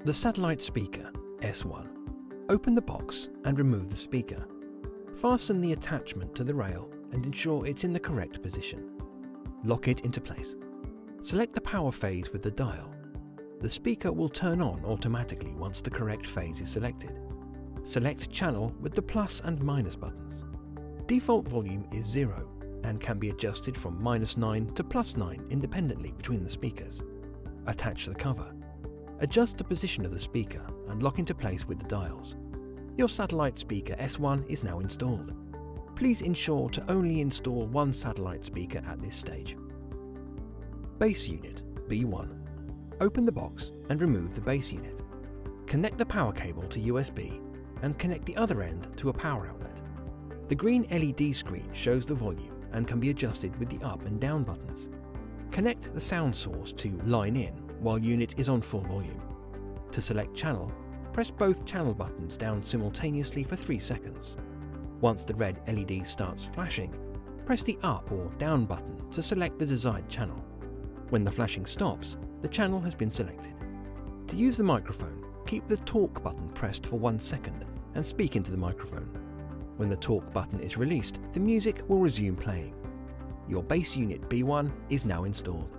The satellite speaker, S1. Open the box and remove the speaker. Fasten the attachment to the rail and ensure it's in the correct position. Lock it into place. Select the power phase with the dial. The speaker will turn on automatically once the correct phase is selected. Select channel with the plus and minus buttons. Default volume is 0 and can be adjusted from -9 to +9 independently between the speakers. Attach the cover. Adjust the position of the speaker and lock into place with the dials. Your satellite speaker S1 is now installed. Please ensure to only install one satellite speaker at this stage. Base unit B1. Open the box and remove the base unit. Connect the power cable to USB and connect the other end to a power outlet. The green LED screen shows the volume and can be adjusted with the up and down buttons. Connect the sound source to line in while unit is on full volume. To select channel, press both channel buttons down simultaneously for 3 seconds. Once the red LED starts flashing, press the up or down button to select the desired channel. When the flashing stops, the channel has been selected. To use the microphone, keep the talk button pressed for 1 second and speak into the microphone. When the talk button is released, the music will resume playing. Your base unit B1 is now installed.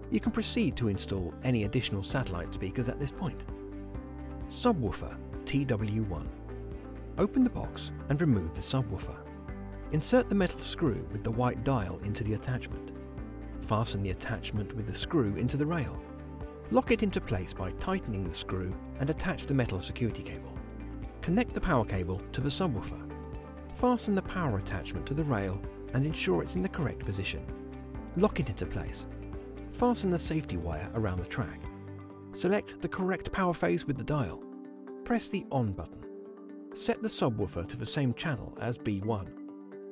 You can proceed to install any additional satellite speakers at this point. Subwoofer TW1. Open the box and remove the subwoofer. Insert the metal screw with the white dial into the attachment. Fasten the attachment with the screw into the rail. Lock it into place by tightening the screw and attach the metal security cable. Connect the power cable to the subwoofer. Fasten the power attachment to the rail and ensure it's in the correct position. Lock it into place. Fasten the safety wire around the track. Select the correct power phase with the dial. Press the on button. Set the subwoofer to the same channel as B1.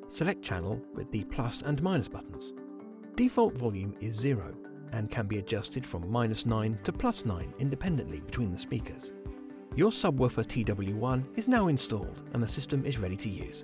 Select channel with the plus and minus buttons. Default volume is 0 and can be adjusted from -9 to +9 independently between the speakers. Your subwoofer TW1 is now installed and the system is ready to use.